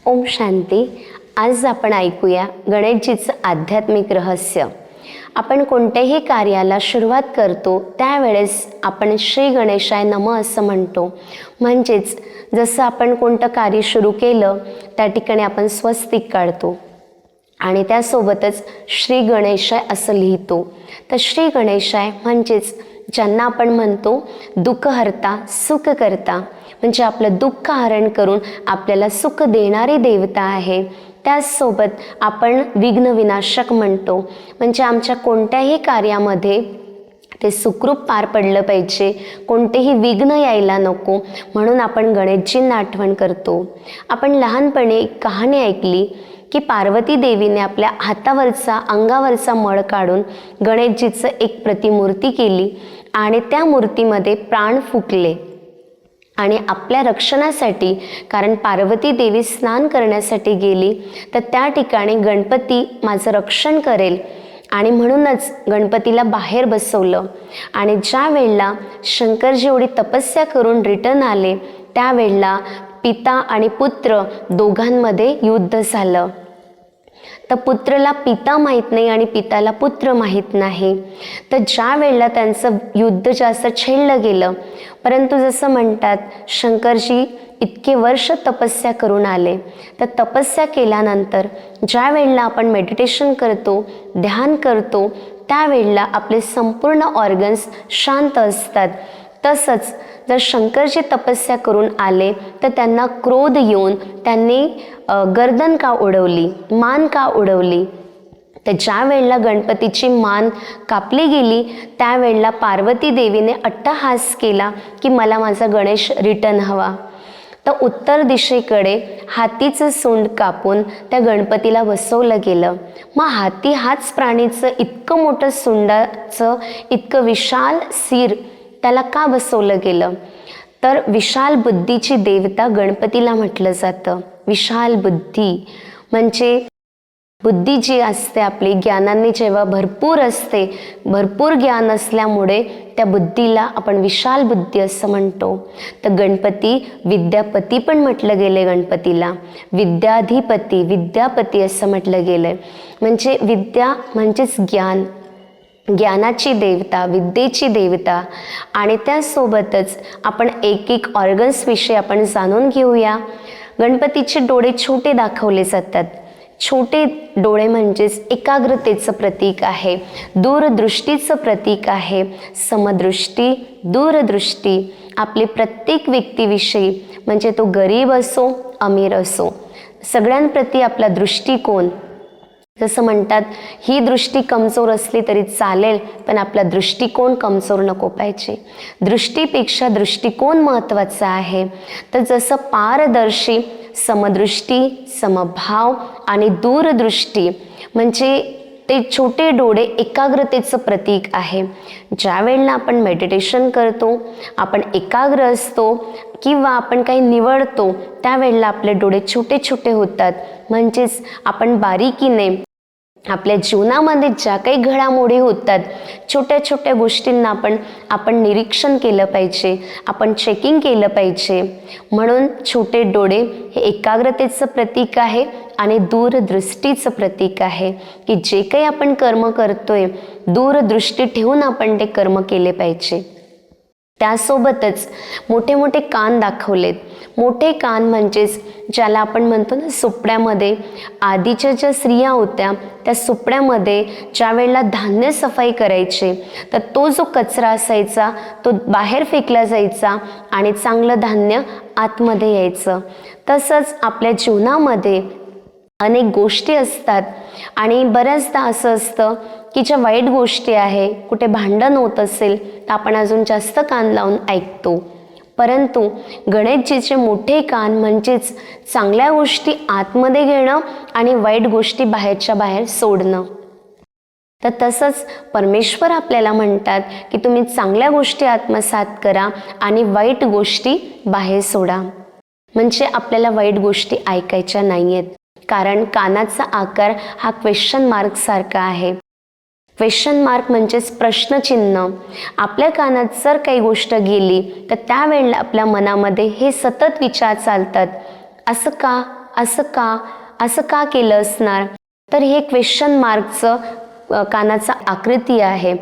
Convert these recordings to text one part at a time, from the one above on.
ओम शांती. आज आपण ऐकूया गणेशजीचं आध्यात्मिक रहस्य. आपण कोणत्याही कार्याला सुरुवात करतो त्यावेळेस आपण श्री गणेशाय नमः असं म्हणतो. म्हणजेच जसं आपण कोणतं कार्य सुरू केलं त्या ठिकाणी आपण स्वस्तिक काढतो आणि त्यासोबतच श्री गणेशाय असं लिहितो. तर श्री गणेशाय म्हणजेच ज्यांना आपण म्हणतो दुःखहर्ता सुखकर्ता, म्हणजे आपलं दुःख हरण करून आपल्याला सुख देणारी देवता आहे. त्याचसोबत आपण विघ्न विनाशक म्हणतो, म्हणजे आमच्या कोणत्याही कार्यामध्ये ते सुखरूप पार पडलं पाहिजे, कोणतेही विघ्न यायला नको, म्हणून आपण गणेशजींना आठवण करतो. आपण लहानपणी एक कहाणी ऐकली की पार्वती देवीने आपल्या हातावरचा अंगावरचा मळ काढून गणेशजीचं एक प्रतिमूर्ती केली आणि त्या मूर्तीमध्ये प्राण फुकले आणि आपल्या रक्षणासाठी, कारण पार्वती देवी स्नान करण्यासाठी गेली तर त्या ठिकाणी गणपती माझं रक्षण करेल आणि म्हणूनच गणपतीला बाहेर बसवलं. आणि ज्या वेळेला शंकरजी एवढी तपस्या करून रिटर्न आले त्यावेळेला पिता आणि पुत्र दोघांमध्ये युद्ध झालं. तर पुत्राला पिता माहीत नाही आणि पिताला पुत्र माहीत नाही. तर ज्या वेळेला त्यांचं युद्ध जास्त छेडलं गेलं, परंतु जसं म्हणतात शंकरजी इतके वर्ष तपस्या करून आले, तर तपस्या केल्यानंतर ज्या वेळेला आपण मेडिटेशन करतो, ध्यान करतो, त्यावेळेला आपले संपूर्ण ऑर्गन्स शांत असतात. तसंच जर शंकरजी तपस्या करून आले तर त्यांना क्रोध येऊन त्यांनी गर्दन का उडवली, मान का उडवली. तर ज्या वेळेला गणपतीची मान कापली गेली त्यावेळेला पार्वती देवीने अट्टहास केला की मला माझा गणेश रिटर्न हवा. तर उत्तर दिशेकडे हातीचं सोंड कापून त्या गणपतीला बसवलं गेलं. मग हाती हाच प्राणीचं इतकं मोठं सोंडाचं इतकं विशाल सिर त्याला का बसवलं गेलं, तर विशाल बुद्धीची देवता गणपतीला म्हटलं जातं. विशाल बुद्धी म्हणजे बुद्धी जी असते आपली ज्ञानाने जेव्हा भरपूर असते, भरपूर ज्ञान असल्यामुळे त्या बुद्धीला आपण विशाल बुद्धी असं म्हणतो. तर गणपती विद्यापती पण म्हटलं गेले, गणपतीला विद्याधिपती विद्यापती असं म्हटलं गेलं. म्हणजे विद्या म्हणजेच ज्ञान, ज्ञानाची देवता, विद्येची देवता. आणि त्यासोबतच आपण एक एक ऑर्गन्सविषयी आपण जाणून घेऊया. गणपतीचे डोळे छोटे दाखवले जातात. छोटे डोळे म्हणजेच एकाग्रतेचं प्रतीक आहे, दूरदृष्टीचं प्रतीक आहे. समदृष्टी, दूरदृष्टी आपली प्रत्येक व्यक्तीविषयी, म्हणजे तो गरीब असो अमीर असो, सगळ्यांप्रती आपला दृष्टिकोन. जसं म्हणतात ही दृष्टी कमजोर असली तरी चालेल, पण आपला दृष्टिकोन कमजोर नको पाहिजे. दृष्टीपेक्षा दृष्टिकोन महत्त्वाचा आहे. तर जसं पारदर्शी, समदृष्टी, समभाव आणि दूरदृष्टी म्हणजे ते छोटे डोळे एकाग्रतेचं प्रतीक आहे. ज्या वेळेला आपण मेडिटेशन करतो, आपण एकाग्र असतो किंवा आपण काही निवडतो त्यावेळेला आपले डोळे छोटे छोटे होतात. म्हणजेच आपण बारीकीने आपल्या जीवनामध्ये ज्या काही घडामोडी होतात, छोट्या छोट्या गोष्टींना आपण निरीक्षण केलं पाहिजे, आपण चेकिंग केलं पाहिजे. म्हणून छोटे डोळे हे एकाग्रतेचं प्रतीक आहे आणि दूरदृष्टीचं प्रतीक आहे की जे काही आपण कर्म करतोय दूरदृष्टी ठेवून आपण ते कर्म केले पाहिजे. त्यासोबतच मोठे मोठे कान दाखवलेत. मोठे कान म्हणजेच ज्याला आपण म्हणतो ना सुपड्यामध्ये, आधीच्या ज्या स्त्रिया होत्या त्या सुपड्यामध्ये ज्या वेळेला धान्य सफाई करायचे तर तो जो कचरा असायचा तो बाहेर फेकला जायचा आणि चांगलं धान्य आतमध्ये यायचं. तसंच आपल्या जीवनामध्ये अनेक गोष्टी असतात आणि बऱ्याचदा असं असतं की ज्या वाईट गोष्टी आहे, कुठे भांडण होत असेल तर आपण अजून जास्त कान लावून ऐकतो. परंतु गणेशजीचे मोठे कान म्हणजेच चांगल्या गोष्टी आतमध्ये घेणं आणि वाईट गोष्टी बाहेरच्या बाहेर सोडणं. तर तसंच परमेश्वर आपल्याला म्हणतात की तुम्ही चांगल्या गोष्टी आत्मसात करा आणि वाईट गोष्टी बाहेर सोडा. म्हणजे आपल्याला वाईट गोष्टी ऐकायच्या नाही आहेत, कारण कानाचा आकार हा क्वेश्चन मार्क सारखा आहे. क्वेश्चन मार्क म्हणजेच प्रश्नचिन्ह. आपल्या कानात जर काही गोष्ट गेली तर त्यावेळेला आपल्या मनामध्ये हे सतत विचार चालतात, असं का, असं का केलं असणार? तर हे क्वेश्चन मार्कचं कानाचा आकृती आहे.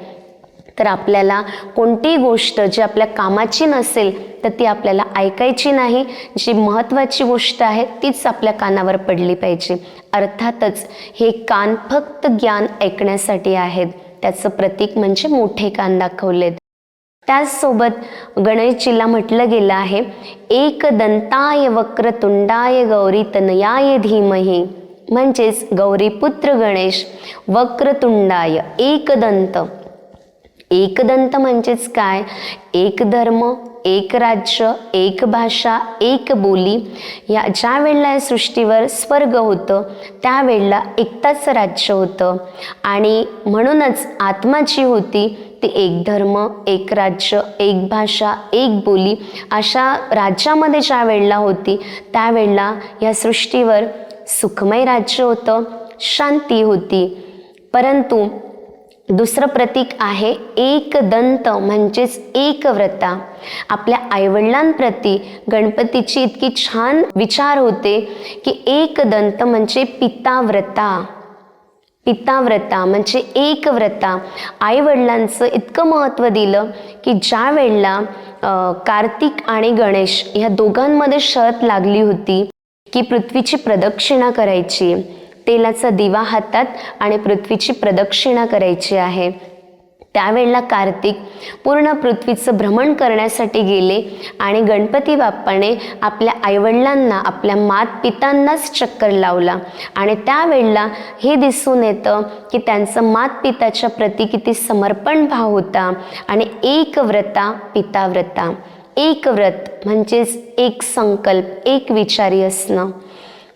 तर आपल्याला कोणतीही गोष्ट जी आपल्या कामाची नसेल तर ती आपल्याला ऐकायची नाही. जी महत्त्वाची गोष्ट आहे तीच आपल्या कानावर पडली पाहिजे. अर्थातच हे कान फक्त ज्ञान ऐकण्यासाठी आहेत. त्याचं प्रतीक म्हणजे मोठे कान दाखवलेत. त्याचसोबत गणेशजीला म्हटलं गेलं आहे, एकदंताय वक्रतुंडाय गौरीतनयाय धीमहि. म्हणजेच गौरीपुत्र गणेश वक्रतुंडाय एकदंत. एकदंत म्हणजेच काय? एक धर्म, एक राज्य, एक भाषा, एक बोली. या ज्या वेळेला या सृष्टीवर स्वर्ग होतं त्यावेळेला एकताच राज्य होतं आणि म्हणूनच आत्मा जी होती ती एक धर्म, एक राज्य, एक भाषा, एक बोली अशा राज्यामध्ये ज्या वेळेला होती त्यावेळेला या सृष्टीवर सुखमय राज्य होतं, शांती होती. परंतु दुसरं प्रतीक आहे एकदंत म्हणजेच एकव्रता. आपल्या आईवडिलांप्रती गणपतीची इतकी छान विचार होते की एकदंत म्हणजे पिताव्रता. पिताव्रता म्हणजे एकव्रता. आईवडिलांचं इतकं महत्त्व दिलं की ज्या वेळेला कार्तिक आणि गणेश ह्या दोघांमध्ये शर्त लागली होती की पृथ्वीची प्रदक्षिणा करायची, तेलाचा दिवा हातात आणि पृथ्वीची प्रदक्षिणा करायची आहे. त्यावेळेला कार्तिक पूर्ण पृथ्वीचं भ्रमण करण्यासाठी गेले आणि गणपती बाप्पाने आपल्या आईवडिलांना, आपल्या मातपितांनाच चक्कर लावला आणि त्यावेळेला हे दिसून येतं की त्यांचं मातपिताच्या प्रती किती समर्पण भाव होता. आणि एकव्रता पिताव्रता. एक व्रत म्हणजेच एक संकल्प, एक विचारी असणं.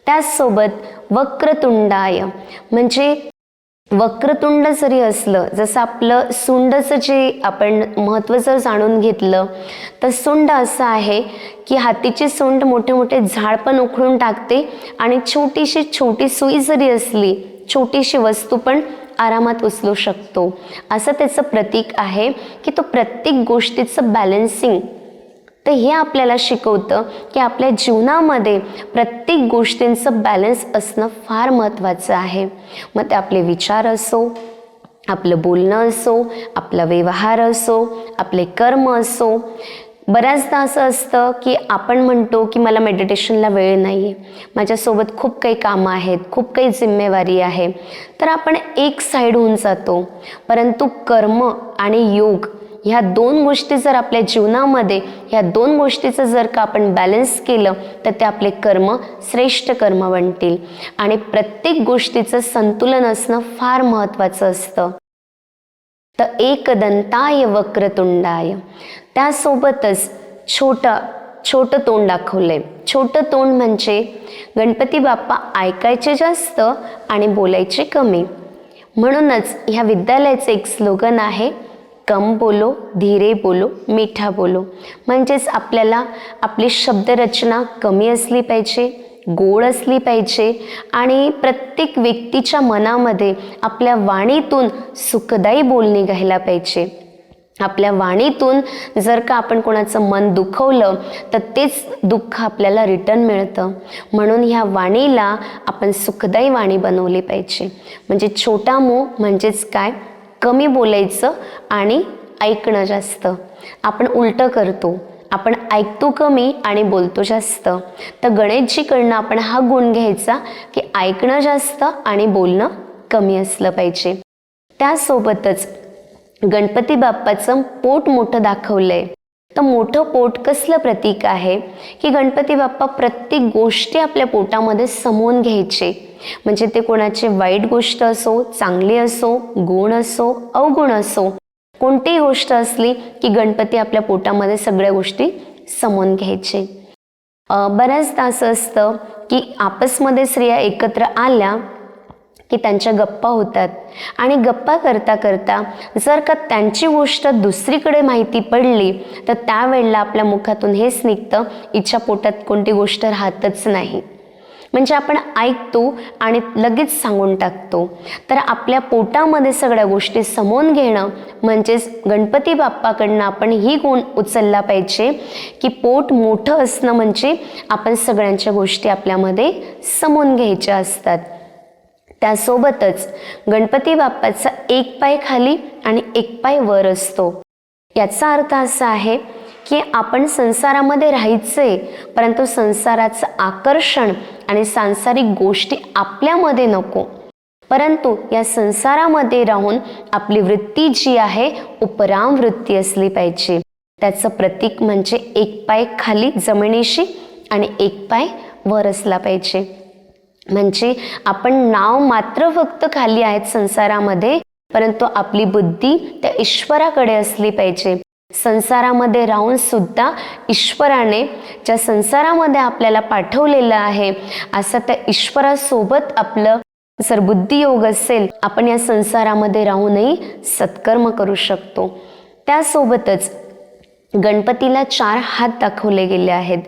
त्याचसोबत वक्रतुंडाय म्हणजे वक्रतुंड जरी असलं, जसं आपलं सुंडचं जे आपण महत्त्व जर जाणून घेतलं तर सुंड असं आहे की हातीची सुंड मोठे मोठे झाड पण उखडून टाकते आणि छोटी सुई जरी असली, छोटीशी वस्तू पण आरामात उचलू शकतो. असं त्याचं प्रतीक आहे की तो प्रत्येक गोष्टीचं बॅलन्सिंग. तर हे आपल्याला शिकवतं की आपल्या जीवनामध्ये प्रत्येक गोष्टींचं बॅलन्स असणं फार महत्त्वाचं आहे. मग ते आपले विचार असो, आपलं बोलणं असो, आपला व्यवहार असो, आपले कर्म असो. बऱ्याचदा असं असतं की आपण म्हणतो की मला मेडिटेशनला वेळ नाही आहे, माझ्यासोबत खूप काही कामं आहेत, खूप काही जिम्मेवारी आहे, तर आपण एक साईड होऊन जातो. परंतु कर्म आणि योग ह्या दोन गोष्टी जर आपल्या जीवनामध्ये, ह्या दोन गोष्टीचं जर का आपण बॅलन्स केलं तर ते आपले कर्म श्रेष्ठ कर्म बनतील. आणि प्रत्येक गोष्टीचं संतुलन असणं फार महत्त्वाचं असतं. तर एकदंताय वक्रतुंडाय. त्यासोबतच छोटं तोंड दाखवलंय. छोटं तोंड म्हणजे गणपती बाप्पा ऐकायचे जास्त आणि बोलायचे कमी. म्हणूनच ह्या विद्यालयाचं एक स्लोगन आहे, कम बोलो, धीरे बोलो, मीठा बोलो. म्हणजेच आपल्याला आपली शब्दरचना कमी असली पाहिजे, गोड असली पाहिजे आणि प्रत्येक व्यक्तीच्या मनामध्ये आपल्या वाणीतून सुखदायी बोल निघायला पाहिजे. आपल्या वाणीतून जर का आपण कोणाचं मन दुखवलं तर तेच दुःख आपल्याला रिटर्न मिळतं. म्हणून ह्या वाणीला आपण सुखदायी वाणी बनवली पाहिजे. म्हणजे छोटा मो म्हणजेच काय? कमी बोलायचं आणि ऐकणं जास्त. आपण उलटं करतो, आपण ऐकतो कमी आणि बोलतो जास्त. तर गणेशजीकडनं आपण हा गुण घ्यायचा की ऐकणं जास्त आणि बोलणं कमी असलं पाहिजे. त्यासोबतच गणपती बाप्पाचं पोट मोठं दाखवलंय. तर मोठं पोट कसलं प्रतीक आहे की गणपती बाप्पा प्रत्येक गोष्टी आपल्या पोटामध्ये समवून घ्यायचे. म्हणजे ते कोणाची वाईट गोष्ट असो, चांगली असो, गुण असो, अवगुण असो, कोणतीही गोष्ट असली की गणपती आपल्या पोटामध्ये सगळ्या गोष्टी समवून घ्यायचे. बऱ्याचदा असं असतं की आपसमध्ये स्त्रिया एकत्र आल्या की त्यांच्या गप्पा होतात आणि गप्पा करता करता जर का त्यांची गोष्ट दुसरीकडे माहिती पडली तर त्यावेळेला आपल्या मुखातून हेच निघतं, हिच्या पोटात कोणती गोष्ट राहतच नाही. म्हणजे आपण ऐकतो आणि लगेच सांगून टाकतो. तर आपल्या पोटामध्ये सगळ्या गोष्टी समवून घेणं म्हणजेच गणपती बाप्पाकडनं आपण ही गुण उचलला पाहिजे की पोट मोठं असणं म्हणजे आपण सगळ्यांच्या गोष्टी आपल्यामध्ये समवून घ्यायच्या असतात. त्यासोबतच गणपती बाप्पाचा एक पाय खाली आणि एक पाय वर असतो. याचा अर्थ असा आहे की आपण संसारामध्ये राहायचंय, परंतु संसाराचं आकर्षण आणि सांसारिक गोष्टी आपल्यामध्ये नको, परंतु या संसारामध्ये राहून आपली वृत्ती जी आहे उपराम वृत्ती असली पाहिजे. त्याचं प्रतीक म्हणजे एक पाय खाली जमिनीशी आणि एक पाय वर असला पाहिजे. म्हणजे आपण नाव मात्र फक्त खाली आहेत संसारामध्ये, परंतु आपली बुद्धी त्या ईश्वराकडे असली पाहिजे. संसारामध्ये राहून सुद्धा ईश्वराने ज्या संसारामध्ये आपल्याला पाठवलेलं आहे असं त्या ईश्वरासोबत आपलं जर बुद्धियोग असेल, आपण या संसारामध्ये राहूनही सत्कर्म करू शकतो. त्यासोबतच गणपतीला 4 हात दाखवले गेले आहेत.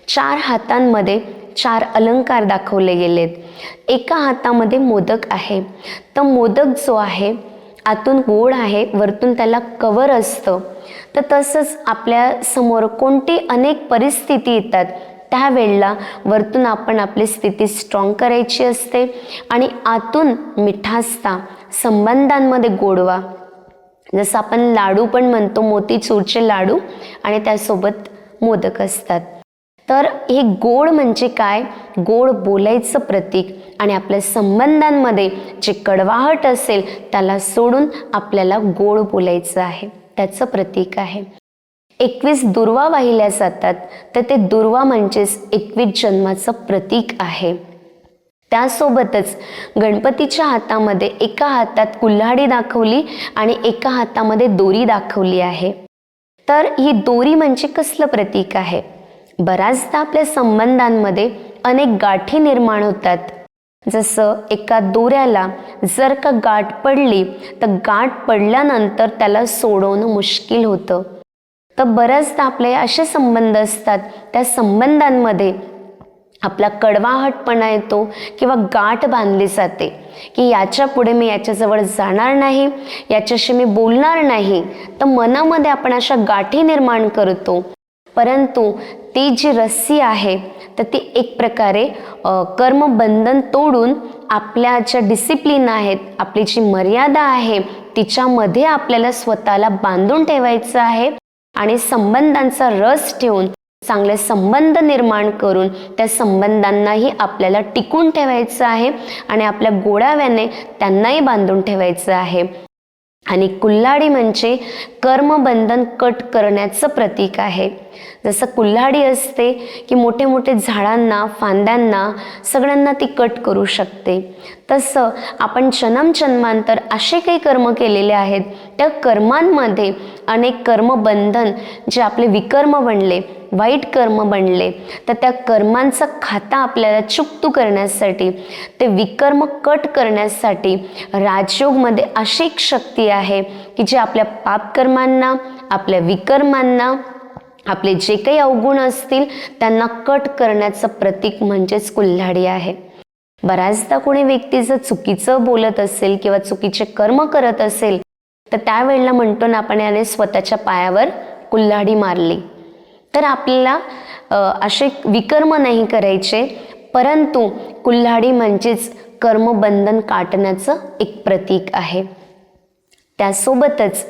4 हातांमध्ये 4 अलंकार दाखवले गेलेत. एका हातामध्ये मोदक आहे. तर मोदक जो आहे आतून गोड आहे, वरतून त्याला कवर असतं. तर तसंच आपल्या समोर कोणती अनेक परिस्थिती येतात, त्यावेळेला वरतून आपण आपली स्थिती स्ट्रॉंग करायची असते आणि आतून मिठासता, संबंधांमध्ये गोडवा. जसं आपण लाडू पण म्हणतो, मोतीचूरचे लाडू आणि त्यासोबत मोदक असतात. तर हे गोड म्हणजे काय? गोड बोलायचं प्रतीक आणि आपल्या संबंधांमध्ये जे कडवाहट असेल त्याला सोडून आपल्याला गोड बोलायचं आहे, त्याचं प्रतीक आहे. 21 दुर्वा वाहिल्या जातात, तर ते दुर्वा म्हणजेच 21 जन्माचं प्रतीक आहे. त्यासोबतच गणपतीच्या हातामध्ये एका हातात कुल्हाडी दाखवली आणि एका हातामध्ये दोरी दाखवली आहे. तर ही दोरी म्हणजे कसलं प्रतीक आहे? बऱ्याचदा आपल्या संबंधांमध्ये अनेक गाठी निर्माण होतात. जसं एका दोऱ्याला जर का गाठ पडली तर गाठ पडल्यानंतर त्याला सोडवणं मुश्किल होतं. तर बऱ्याचदा आपले असे संबंध असतात, त्या संबंधांमध्ये आपला कडवाहटपणा येतो किंवा गाठ बांधली जाते की याच्या पुढे मी याच्याजवळ जाणार नाही, याच्याशी मी बोलणार नाही. तर मनामध्ये आपण अशा गाठी निर्माण करतो, परंतु ती जी रस्सी आहे तर ती एक प्रकारे कर्मबंधन तोडून आपल्या ज्या डिसिप्लिन आहेत, आपली जी मर्यादा आहे तिच्यामध्ये आपल्याला स्वतःला बांधून ठेवायचं आहे आणि संबंधांचा रस ठेवून चांगले संबंध निर्माण करून त्या संबंधांनाही आपल्याला टिकून ठेवायचं आहे आणि आपल्या गोडाव्याने त्यांनाही बांधून ठेवायचं आहे. आणि कुल्हाडी म्हणजे कर्मबंधन कट करण्याचं प्रतीक आहे. जसं कुल्हाडी असते की मोठे मोठे झाडांना, फांद्यांना सगळ्यांना ती कट करू शकते, तसं आपण जन्मजन्मांतर असे काही कर्म केलेले आहेत, त्या कर्मांमध्ये अनेक कर्मबंधन जे आपले विकर्म बनले, वाईट कर्म बनले, तर त्या कर्मांचा खाता आपल्याला चुकतू करण्यासाठी, ते विकर्म कट करण्यासाठी राजयोगमध्ये अशी एक शक्ती आहे की जे आपल्या पापकर्मांना, आपल्या विकर्मांना, आपले जे काही अवगुण असतील त्यांना कट करण्याचं प्रतीक म्हणजेच कुल्हाडी आहे. बऱ्याचदा कोणी व्यक्ती जर चुकीचं बोलत असेल किंवा चुकीचे कर्म करत असेल तर त्यावेळेला म्हणतो ना आपण, याने स्वतःच्या पायावर कुल्हाडी मारली. तर आपल्याला असे विकर्म नाही करायचे, परंतु कुल्हाडी म्हणजेच कर्मबंधन काटण्याचं एक प्रतीक आहे. त्यासोबतच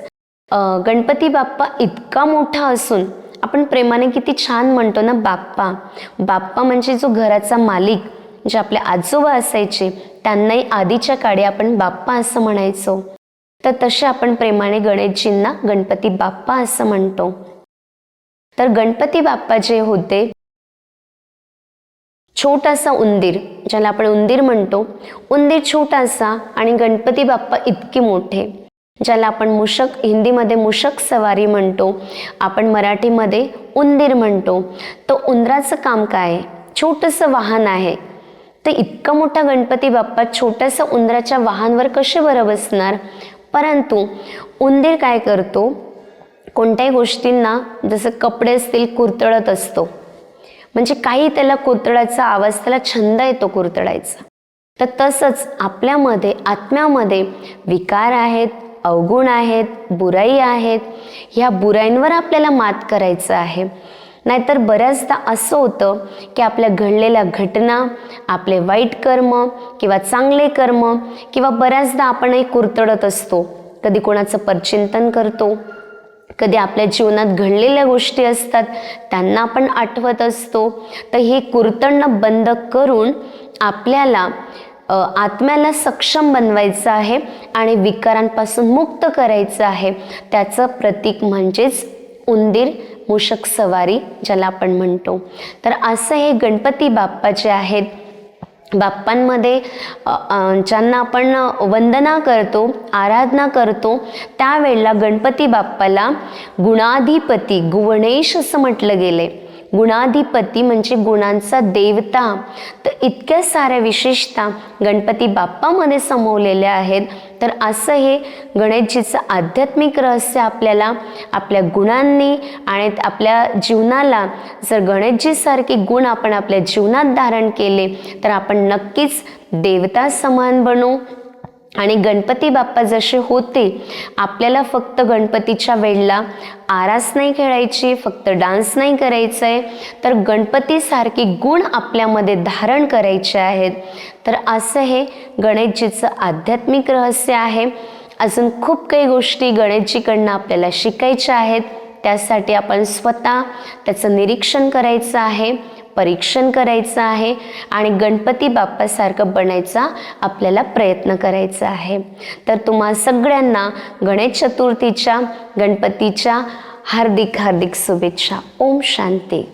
गणपती बाप्पा इतका मोठा असून आपण प्रेमाने किती छान म्हणतो ना बाप्पा. बाप्पा म्हणजे जो घराचा मालिक, जे आपले आजोबा असायचे त्यांनाही आधीच्या काळी आपण बाप्पा असं म्हणायचो. तर तसे आपण प्रेमाने गणेशजींना गणपती बाप्पा असं म्हणतो. तर गणपती बाप्पा जे होते, छोटासा उंदीर, ज्याला आपण उंदीर म्हणतो, उंदीर छोटासा आणि गणपती बाप्पा इतके मोठे, ज्याला आपण मूषक, हिंदीमध्ये मूषक सवारी म्हणतो, आपण मराठीमध्ये उंदीर म्हणतो. तर उंदराचं काम काय आहे? छोटंसं वाहन आहे. तर इतका मोठा गणपती बाप्पा छोट्याशा उंदराच्या वाहनावर कसे बरं बसणार? परंतु उंदीर काय करतो? कोणत्याही गोष्टींना, जसं कपडे असतील, कुरतडत असतो. म्हणजे काही त्याला कुरतडायचा आवाज, त्याला छंद येतो कुरतडायचा. तर तसंच आपल्यामध्ये, आत्म्यामध्ये विकार आहेत, अवगुण आहेत, बुराई आहेत. ह्या बुराईंवर आपल्याला मात करायचं आहे. नाहीतर बऱ्याचदा असं होतं की आपल्या घडलेल्या घटना, आपले वाईट कर्म किंवा चांगले कर्म, किंवा बऱ्याचदा आपणही कुरतडत असतो. कधी कोणाचं परचिंतन करतो, कधी आपल्या जीवनात घडलेल्या गोष्टी असतात त्यांना आपण आठवत असतो. तर हे कुरतडणं बंद करून आपल्याला आत्म्याला सक्षम बनवायचं आहे आणि विकारांपासून मुक्त करायचं आहे. त्याचं प्रतीक म्हणजेच उंदीर मूषक सवारी ज्याला आपण म्हणतो. तर असं हे गणपती बाप्पा जे आहेत, बाप्पांमध्ये ज्यांना आपण वंदना करतो, आराधना करतो, त्यावेळेला गणपती बाप्पाला गुणाधिपती, गुणेश असं म्हटलं गेले. गुणाधिपती म्हणजे गुणांचा देवता. तर इतक्या साऱ्या विशेषता गणपती बाप्पामध्ये समवलेल्या आहेत. तर असं हे गणेशजीचं आध्यात्मिक रहस्य आपल्याला आपल्या गुणांनी आणि आपल्या जीवनाला जर गणेशजीसारखे गुण आपण आपल्या जीवनात धारण केले तर आपण नक्कीच देवता समान बनू. आणि गणपती बाप्पा जसे होते, आपल्याला फक्त गणपतीच्या वेळेला आरास नाही खेळायची, फक्त डान्स नाही करायचं आहे, तर गणपतीसारखे गुण आपल्यामध्ये धारण करायचे आहेत. तर असं हे गणेशजीचं आध्यात्मिक रहस्य आहे. अजून खूप काही गोष्टी गणेशजीकडनं आपल्याला शिकायच्या आहेत. त्यासाठी आपण स्वतः त्याचं निरीक्षण करायचं आहे, परीक्षण करायचं आहे आणि गणपती बाप्पासारखं बनायचा आपल्याला प्रयत्न करायचा आहे. तर तुम्हा सगळ्यांना गणेश चतुर्थीच्या, गणपतीच्या हार्दिक हार्दिक शुभेच्छा. ओम शांती.